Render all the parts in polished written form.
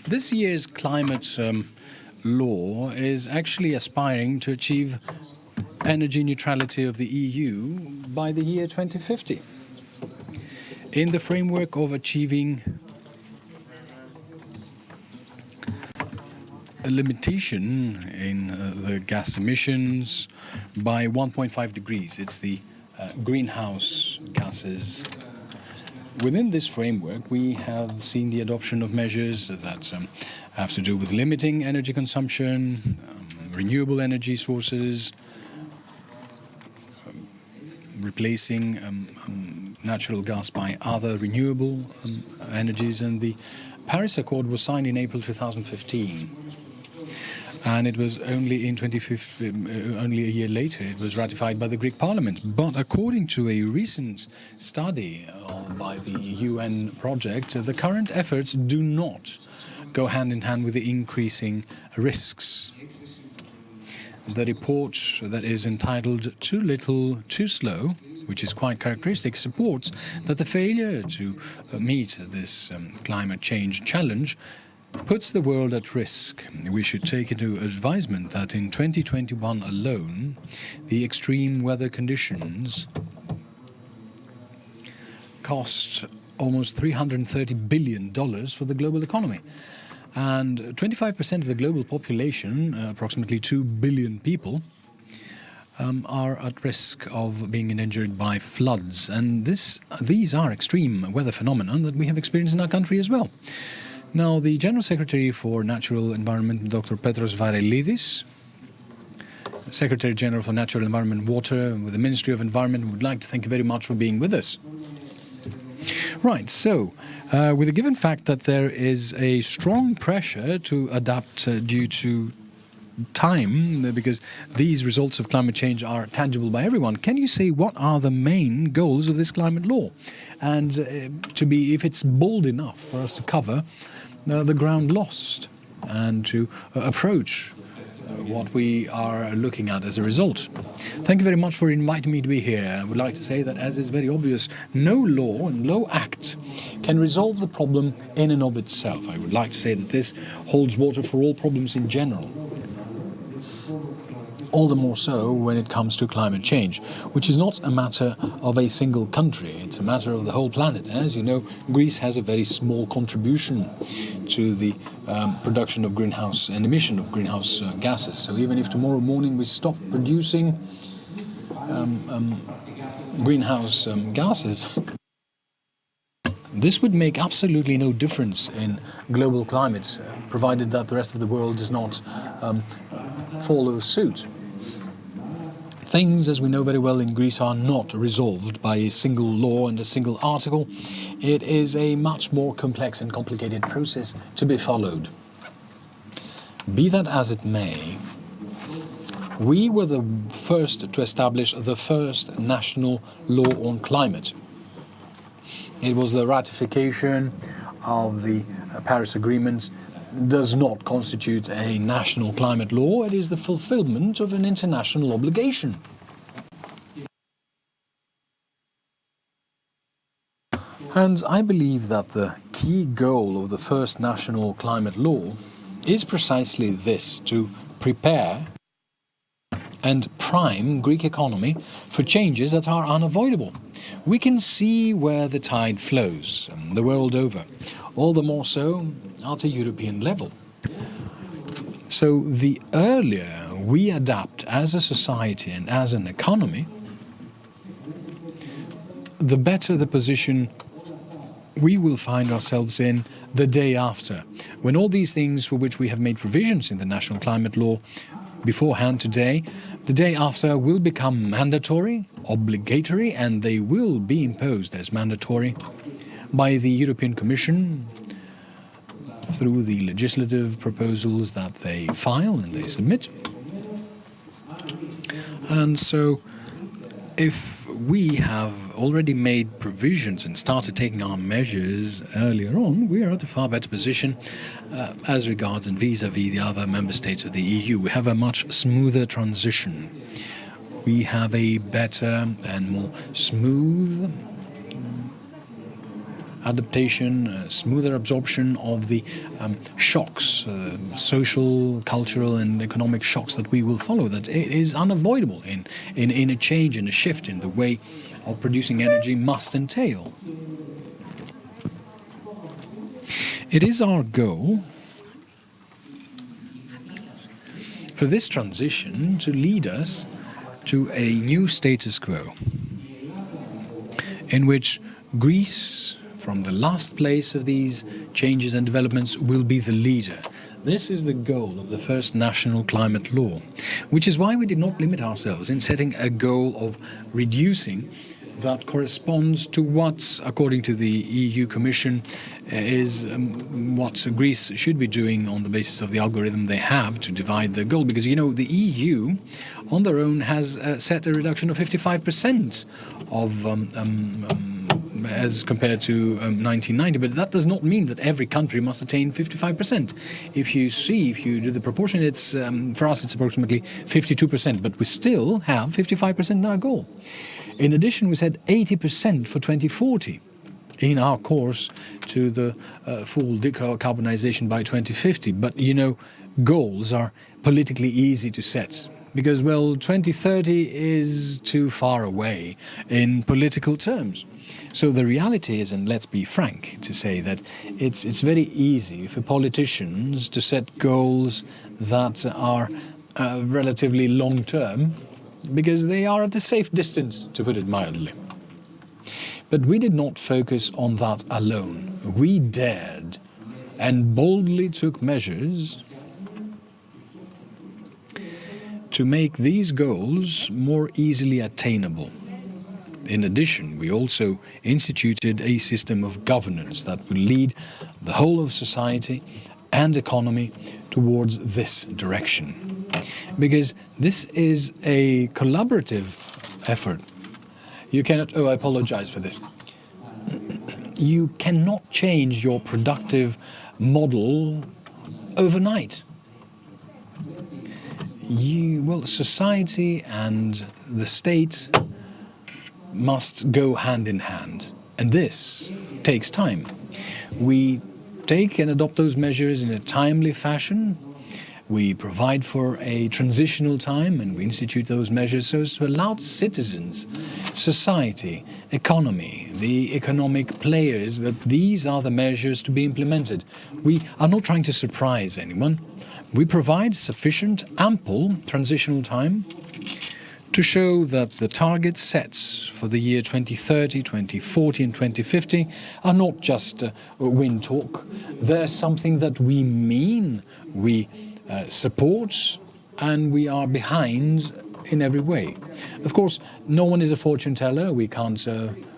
This year's climate law is actually aspiring to achieve energy neutrality of the EU by the year 2050. In the framework of achieving a limitation in the gas emissions by 1.5 degrees, it's the greenhouse gases. Within this framework, we have seen the adoption of measures that have to do with limiting energy consumption, renewable energy sources, replacing natural gas by other renewable energies, and the Paris Accord was signed in April 2015. And it was only in 2015, only a year later, it was ratified by the Greek Parliament. But according to a recent study by the UN project, the current efforts do not go hand in hand with the increasing risks. The report that is entitled Too Little, Too Slow, which is quite characteristic, supports that the failure to meet this climate change challenge puts the world at risk. We should take into advisement that in 2021 alone, the extreme weather conditions cost almost $330 billion for the global economy. And 25% of the global population, approximately 2 billion people, are at risk of being endangered by floods. And these are extreme weather phenomena that we have experienced in our country as well. Now, the General Secretary for Natural Environment, Dr. Petros Varelidis, Secretary General for Natural Environment and Water with the Ministry of Environment, would like to thank you very much for being with us. Right, so with the given fact that there is a strong pressure to adapt due to time, because these results of climate change are tangible by everyone, can you say what are the main goals of this climate law? And if it's bold enough for us to cover the ground lost and to approach what we are looking at as a result. Thank you very much for inviting me to be here. I would like to say that, as is very obvious, no law and no act can resolve the problem in and of itself. I would like to say that this holds water for all problems in general. All the more so when it comes to climate change, which is not a matter of a single country, it's a matter of the whole planet. And as you know, Greece has a very small contribution to the production of greenhouse and emission of greenhouse gases. So even if tomorrow morning we stop producing greenhouse gases, this would make absolutely no difference in global climate, provided that the rest of the world does not follow suit. Things, as we know very well in Greece, are not resolved by a single law and a single article. It is a much more complex and complicated process to be followed. Be that as it may, we were the first to establish the first national law on climate. It was the ratification of the Paris Agreement. Does not constitute a national climate law. It is the fulfillment of an international obligation. And I believe that the key goal of the first national climate law is precisely this: to prepare and prime Greek economy for changes that are unavoidable. We can see where the tide flows the world over, all the more so at a European level. So the earlier we adapt as a society and as an economy, the better the position we will find ourselves in the day after, when all these things for which we have made provisions in the national climate law beforehand today, the day after will become mandatory, obligatory, and they will be imposed as mandatory by the European Commission through the legislative proposals that they file and they submit. And so, if we have already made provisions and started taking our measures earlier on, we are at a far better position as regards and vis-à-vis the other member states of the EU. We have a much smoother transition. We have a better and more smooth adaptation, smoother absorption of the shocks, social, cultural and economic shocks that we will follow, that it is unavoidable in a change, in a shift in the way of producing energy must entail. It is our goal for this transition to lead us to a new status quo, in which Greece, from the last place of these changes and developments, will be the leader. This is the goal of the first national climate law, which is why we did not limit ourselves in setting a goal of reducing that corresponds to what, according to the EU Commission, is what Greece should be doing on the basis of the algorithm they have to divide the goal. Because, you know, the EU on their own has set a reduction of 55% of as compared to 1990, but that does not mean that every country must attain 55%. If you do the proportion, it's for us it's approximately 52%, but we still have 55% in our goal. In addition, we said 80% for 2040 in our course to the full decarbonization by 2050. But, you know, goals are politically easy to set because, well, 2030 is too far away in political terms. So the reality is, and let's be frank to say that it's very easy for politicians to set goals that are relatively long-term, because they are at a safe distance, to put it mildly. But we did not focus on that alone. We dared and boldly took measures to make these goals more easily attainable. In addition, we also instituted a system of governance that will lead the whole of society and economy towards this direction. Because this is a collaborative effort. You cannot, I apologize for this. You cannot change your productive model overnight. Society and the state must go hand in hand, and this takes time. We take and adopt those measures in a timely fashion. We provide for a transitional time, and we institute those measures so as to allow citizens, society, economy, the economic players, that these are the measures to be implemented. We are not trying to surprise anyone. We provide sufficient, ample transitional time to show that the targets set for the year 2030, 2040 and 2050 are not just wind talk. They're something that we mean, we support, and we are behind in every way. Of course, no one is a fortune teller. We can't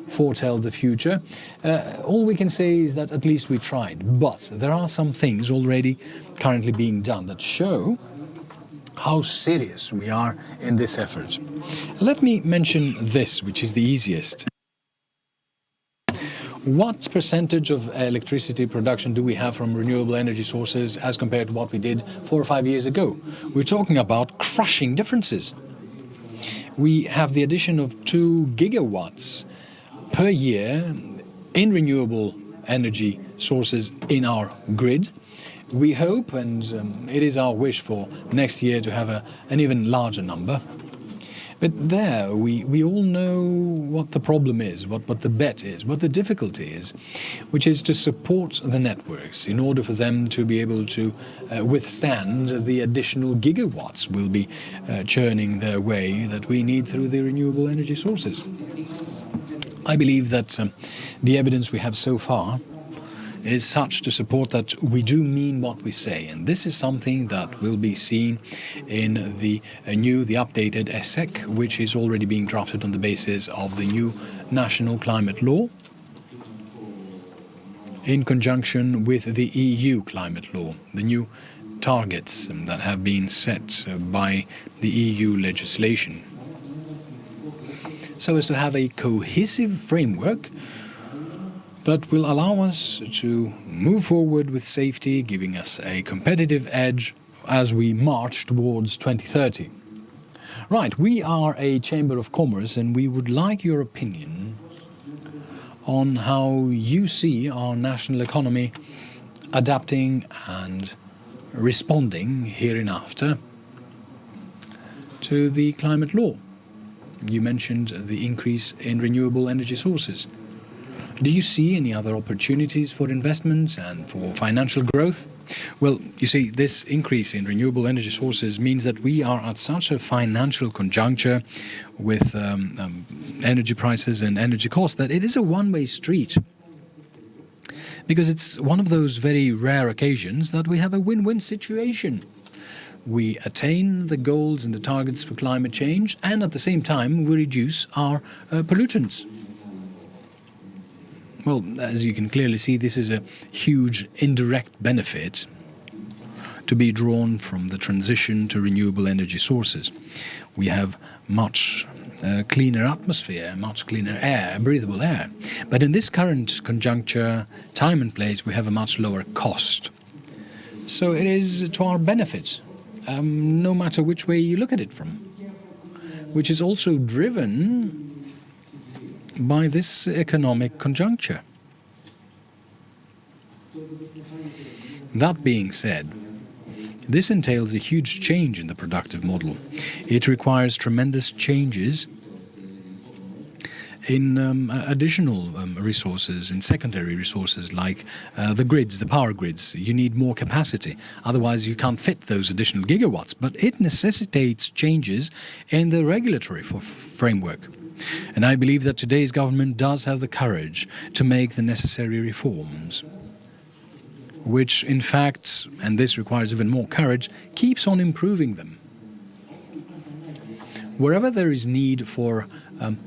foretell the future. All we can say is that at least we tried. But there are some things already currently being done that show how serious we are in this effort. Let me mention this, which is the easiest. What percentage of electricity production do we have from renewable energy sources as compared to what we did 4 or 5 years ago? We're talking about crushing differences. We have the addition of 2 gigawatts per year in renewable energy sources in our grid. We hope, and it is our wish for next year, to have an even larger number. But there, we all know what the problem is, what the bet is, what the difficulty is, which is to support the networks in order for them to be able to withstand the additional gigawatts we'll be churning their way that we need through the renewable energy sources. I believe that the evidence we have so far is such to support that we do mean what we say, and this is something that will be seen in the updated ESEC, which is already being drafted on the basis of the new national climate law in conjunction with the EU climate law, the new targets that have been set by the EU legislation, so as to have a cohesive framework that will allow us to move forward with safety, giving us a competitive edge as we march towards 2030. Right, we are a Chamber of Commerce and we would like your opinion on how you see our national economy adapting and responding hereinafter to the climate law. You mentioned the increase in renewable energy sources. Do you see any other opportunities for investments and for financial growth? Well, you see, this increase in renewable energy sources means that we are at such a financial conjuncture with energy prices and energy costs that it is a one-way street. Because it's one of those very rare occasions that we have a win-win situation. We attain the goals and the targets for climate change, and at the same time we reduce our pollutants. Well, as you can clearly see, this is a huge indirect benefit to be drawn from the transition to renewable energy sources. We have much cleaner atmosphere, much cleaner air, breathable air. But in this current conjuncture, time and place, we have a much lower cost. So it is to our benefit, no matter which way you look at it from, which is also driven by this economic conjuncture. That being said, this entails a huge change in the productive model. It requires tremendous changes in additional resources, in secondary resources like the grids, the power grids. You need more capacity, otherwise you can't fit those additional gigawatts. But it necessitates changes in the regulatory framework. And I believe that today's government does have the courage to make the necessary reforms, which in fact, and this requires even more courage, keeps on improving them. Wherever there is need for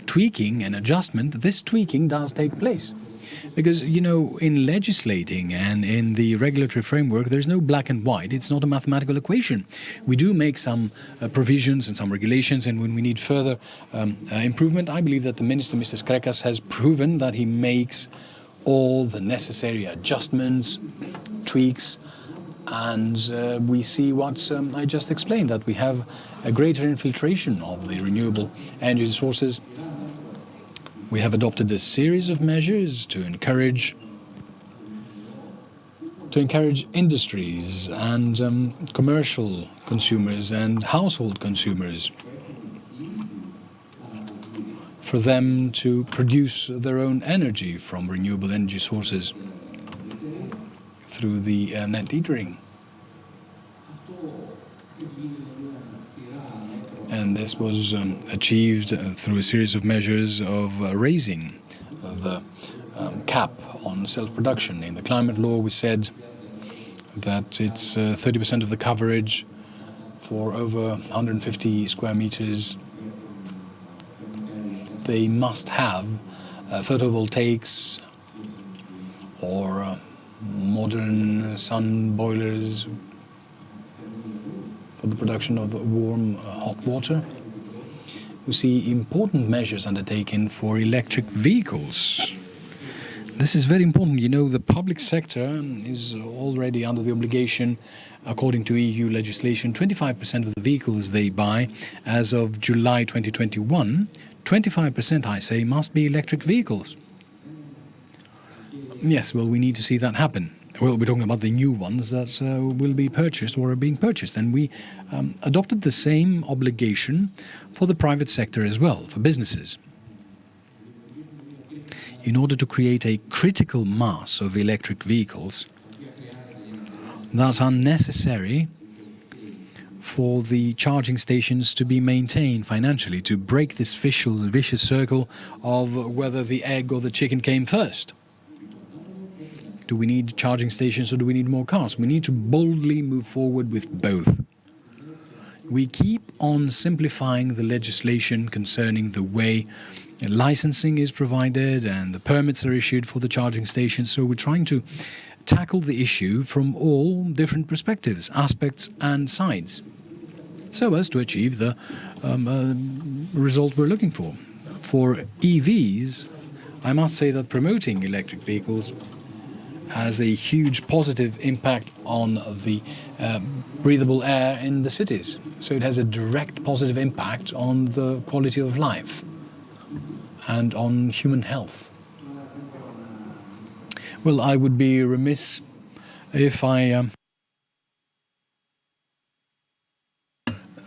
tweaking and adjustment, this tweaking does take place. Because, you know, in legislating and in the regulatory framework, there's no black and white. It's not a mathematical equation. We do make some provisions and some regulations, and when we need further improvement, I believe that the Minister, Mr. Saracakis, has proven that he makes all the necessary adjustments, tweaks, and we see what I just explained, that we have a greater infiltration of the renewable energy sources. We have adopted a series of measures to encourage industries and commercial consumers and household consumers, for them to produce their own energy from renewable energy sources through the net metering. And this was achieved through a series of measures of raising the cap on self-production. In the climate law, we said that it's 30% of the coverage for over 150 square meters. They must have photovoltaics or modern sun boilers for the production of warm, hot water. We see important measures undertaken for electric vehicles. This is very important. You know, the public sector is already under the obligation, according to EU legislation, 25% of the vehicles they buy as of July 2021, 25%, I say, must be electric vehicles. Yes, well, we need to see that happen. Well, we're talking about the new ones that will be purchased or are being purchased. And we adopted the same obligation for the private sector as well, for businesses, in order to create a critical mass of electric vehicles that are necessary for the charging stations to be maintained financially, to break this vicious circle of whether the egg or the chicken came first. Do we need charging stations or do we need more cars? We need to boldly move forward with both. We keep on simplifying the legislation concerning the way licensing is provided and the permits are issued for the charging stations. So we're trying to tackle the issue from all different perspectives, aspects and sides, so as to achieve the result we're looking for. For EVs, I must say that promoting electric vehicles has a huge positive impact on the breathable air in the cities. So it has a direct positive impact on the quality of life and on human health. Well, I would be remiss if I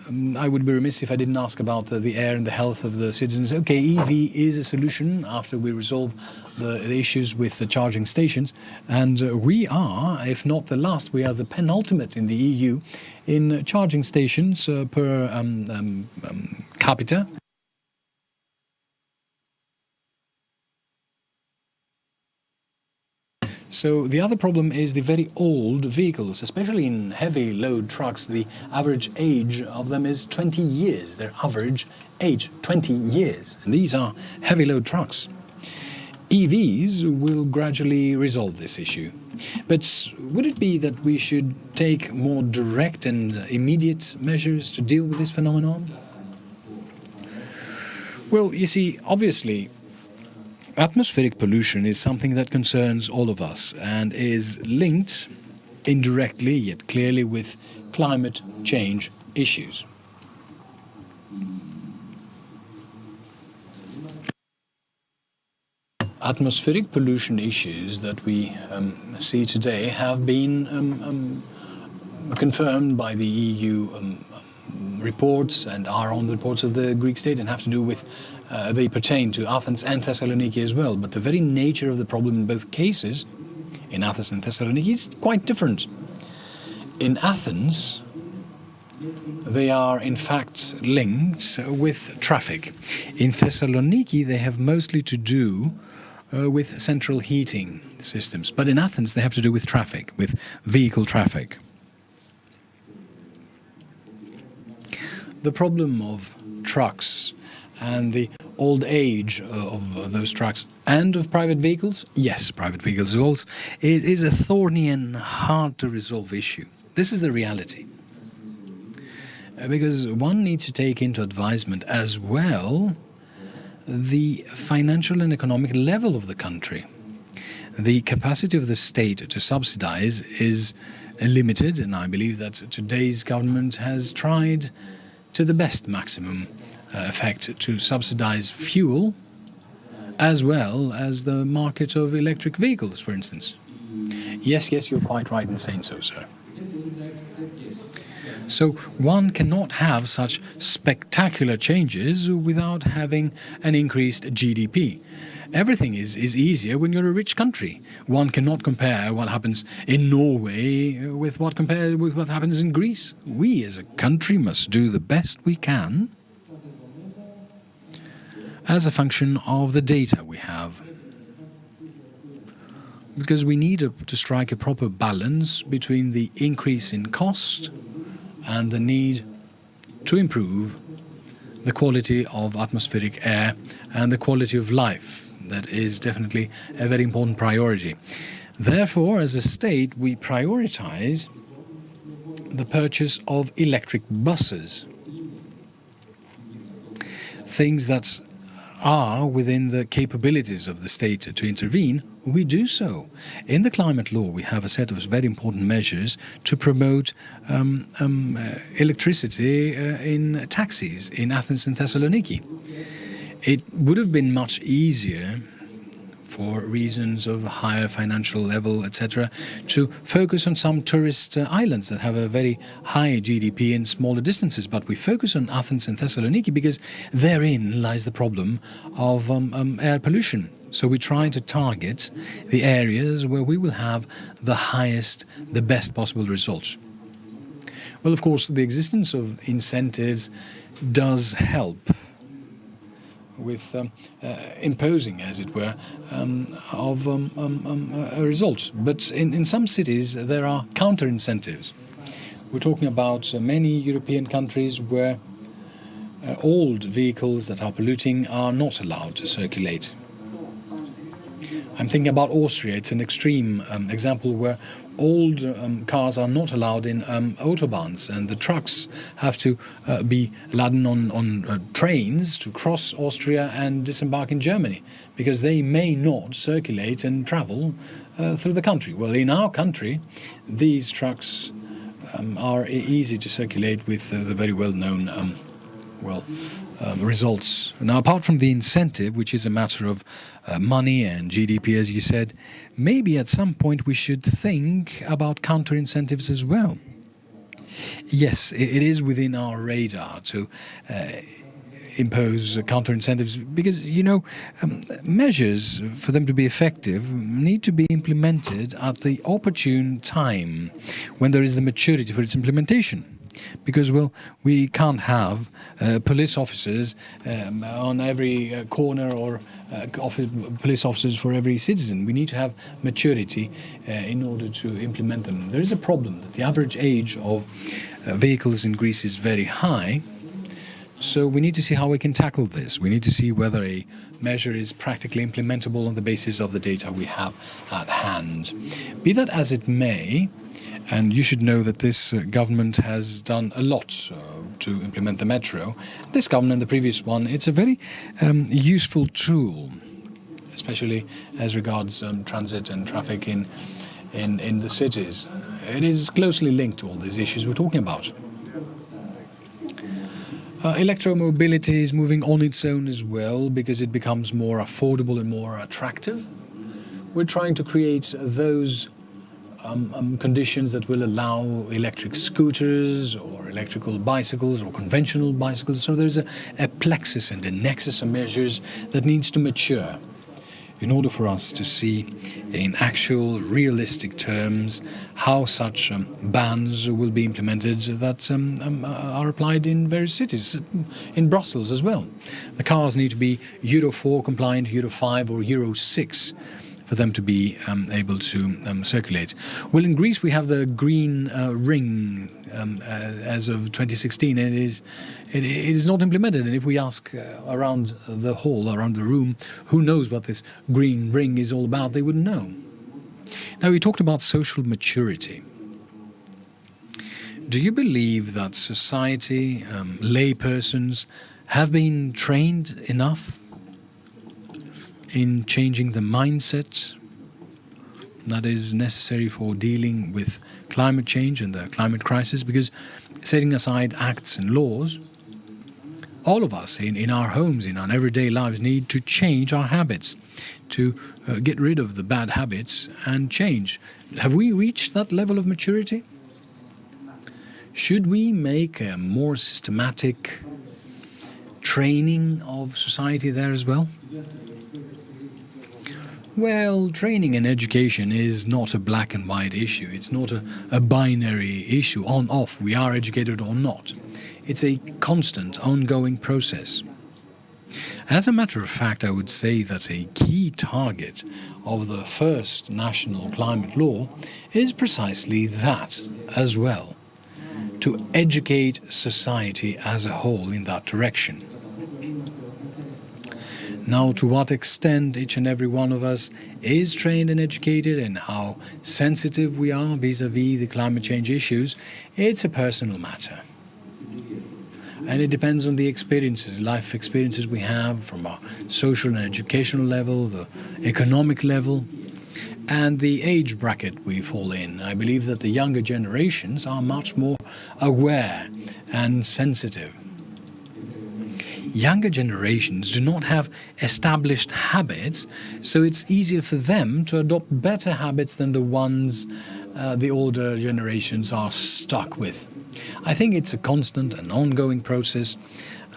didn't ask about the air and the health of the citizens. Okay, EV is a solution after we resolve the issues with the charging stations, and we are, if not the last, we are the penultimate in the EU in charging stations per capita. So the other problem is the very old vehicles, especially in heavy load trucks. The average age of them is 20 years. Their average age, 20 years. And these are heavy load trucks. EVs will gradually resolve this issue. But would it be that we should take more direct and immediate measures to deal with this phenomenon? Well, you see, obviously, atmospheric pollution is something that concerns all of us and is linked indirectly yet clearly with climate change issues. Atmospheric pollution issues that we see today have been confirmed by the EU reports and are on the reports of the Greek state and have to do with they pertain to Athens and Thessaloniki as well, but the very nature of the problem in both cases, in Athens and Thessaloniki, is quite different. In Athens, they are in fact linked with traffic. In Thessaloniki, they have mostly to do with central heating systems, but in Athens, they have to do with traffic, with vehicle traffic. The problem of trucks and the old age of those trucks and of private vehicles, yes, private vehicles also, is a thorny and hard to resolve issue. This is the reality. Because one needs to take into advisement as well the financial and economic level of the country. The capacity of the state to subsidize is limited, and I believe that today's government has tried to the best maximum effect to subsidize fuel as well as the market of electric vehicles, for instance. Yes, you're quite right in saying so, sir. So one cannot have such spectacular changes without having an increased GDP. Everything is easier when you're a rich country. One cannot compare what happens in Norway with what happens in Greece. We as a country must do the best we can as a function of the data we have. Because we need to strike a proper balance between the increase in cost and the need to improve the quality of atmospheric air and the quality of life. That is definitely a very important priority. Therefore, as a state, we prioritize the purchase of electric buses. Things that are within the capabilities of the state to intervene, we do so. In the climate law, we have a set of very important measures to promote electricity in taxis in Athens and Thessaloniki. It would have been much easier, for reasons of higher financial level, etc., to focus on some tourist islands that have a very high GDP in smaller distances. But we focus on Athens and Thessaloniki because therein lies the problem of air pollution. So we try to target the areas where we will have the highest, the best possible results. Well, of course, the existence of incentives does help with imposing, as it were, of a result. But in some cities there are counter-incentives. We're talking about many European countries where old vehicles that are polluting are not allowed to circulate. I'm thinking about Austria. It's an extreme example where old cars are not allowed in autobahns, and the trucks have to be laden on trains to cross Austria and disembark in Germany, because they may not circulate and travel through the country. Well, in our country, these trucks are easy to circulate with the very well-known results. Now, apart from the incentive, which is a matter of money and GDP, as you said, maybe at some point we should think about counter-incentives as well. Yes, it is within our radar to impose counter-incentives because, measures, for them to be effective, need to be implemented at the opportune time when there is the maturity for its implementation. Because, we can't have police officers on every corner or police officers for every citizen. We need to have maturity in order to implement them. There is a problem that the average age of vehicles in Greece is very high. So we need to see how we can tackle this. We need to see whether a measure is practically implementable on the basis of the data we have at hand. Be that as it may, and you should know that this government has done a lot to implement the metro. This government, the previous one, it's a very useful tool, especially as regards transit and traffic in the cities. It is closely linked to all these issues we're talking about. Electromobility is moving on its own as well because it becomes more affordable and more attractive. We're trying to create those conditions that will allow electric scooters or electrical bicycles or conventional bicycles. So there's a plexus and a nexus of measures that needs to mature in order for us to see in actual, realistic terms how such bans will be implemented that are applied in various cities, in Brussels as well. The cars need to be Euro 4 compliant, Euro 5 or Euro 6 for them to be able to circulate. Well, in Greece we have the green ring as of 2016, and it is not implemented. And if we ask around the hall, around the room, who knows what this green ring is all about, they wouldn't know. Now, we talked about social maturity. Do you believe that society, laypersons, have been trained enough in changing the mindset that is necessary for dealing with climate change and the climate crisis? Because setting aside acts and laws, all of us in our homes, in our everyday lives, need to change our habits, to get rid of the bad habits and change. Have we reached that level of maturity? Should we make a more systematic training of society there as well? Well, training and education is not a black and white issue. It's not a binary issue, on-off, we are educated or not. It's a constant, ongoing process. As a matter of fact, I would say that a key target of the first national climate law is precisely that as well, to educate society as a whole in that direction. Now, to what extent each and every one of us is trained and educated and how sensitive we are vis-à-vis the climate change issues, it's a personal matter. And it depends on the experiences, life experiences we have from our social and educational level, the economic level, and the age bracket we fall in. I believe that the younger generations are much more aware and sensitive. Younger generations do not have established habits, so it's easier for them to adopt better habits than the ones the older generations are stuck with. I think it's a constant and ongoing process,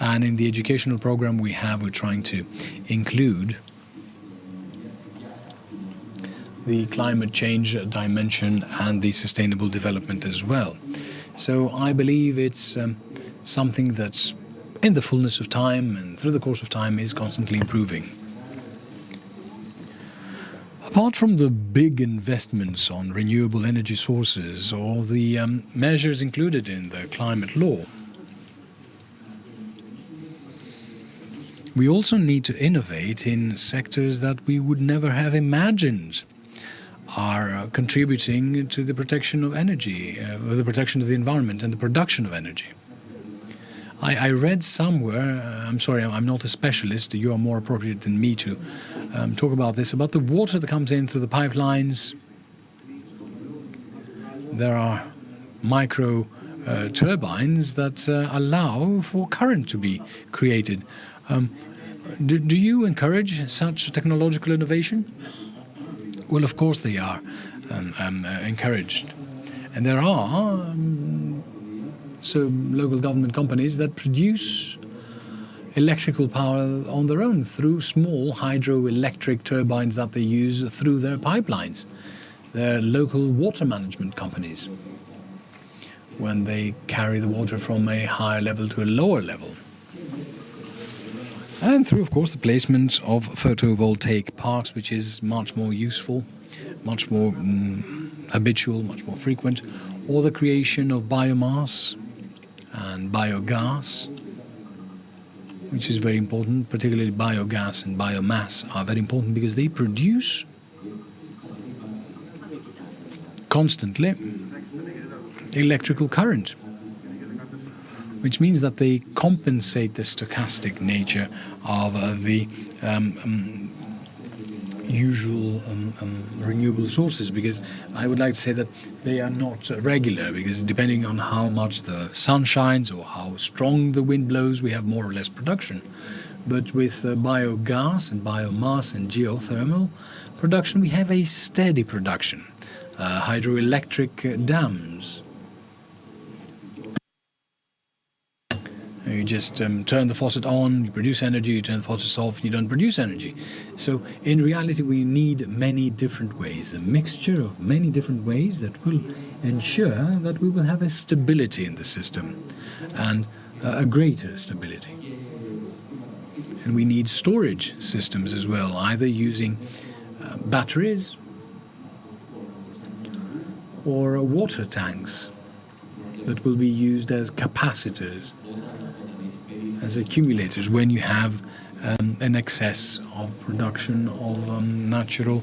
and in the educational program we're trying to include the climate change dimension and the sustainable development as well. So I believe it's something that's in the fullness of time and through the course of time is constantly improving. Apart from the big investments on renewable energy sources or the measures included in the climate law, we also need to innovate in sectors that we would never have imagined are contributing to the protection of energy, or the protection of the environment and the production of energy. I read somewhere, I'm sorry, I'm not a specialist, you are more appropriate than me to talk about this, about the water that comes in through the pipelines. There are micro turbines that allow for current to be created. Do you encourage such technological innovation? Well, of course they are encouraged. And there are local government companies that produce electrical power on their own through small hydroelectric turbines that they use through their pipelines. They're local water management companies when they carry the water from a higher level to a lower level. And through, of course, the placement of photovoltaic parks, which is much more useful, much more habitual, much more frequent, or the creation of biomass and biogas, which is very important. Particularly biogas and biomass are very important because they produce constantly electrical current, which means that they compensate the stochastic nature of the usual renewable sources, because I would like to say that they are not regular, because depending on how much the sun shines or how strong the wind blows, we have more or less production. But with biogas and biomass and geothermal production, we have a steady production. Hydroelectric dams. You just turn the faucet on, you produce energy, you turn the faucet off, you don't produce energy. So in reality we need many different ways, a mixture of many different ways that will ensure that we will have a stability in the system and a greater stability. And we need storage systems as well, either using batteries or water tanks that will be used as capacitors, as accumulators, when you have an excess of production of natural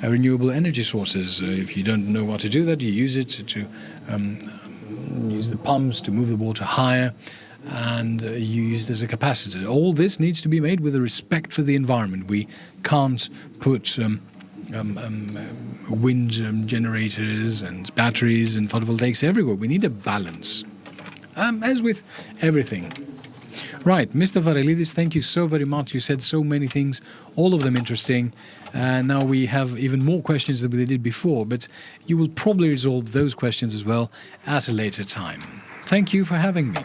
renewable energy sources. If you don't know what to do that, you use it to use the pumps to move the water higher, and you use it as a capacitor. All this needs to be made with a respect for the environment. We can't put wind generators and batteries and photovoltaics everywhere. We need a balance, as with everything. Right, Mr. Varelidis, thank you so very much. You said so many things, all of them interesting. Now we have even more questions than we did before, but you will probably resolve those questions as well at a later time. Thank you for having me.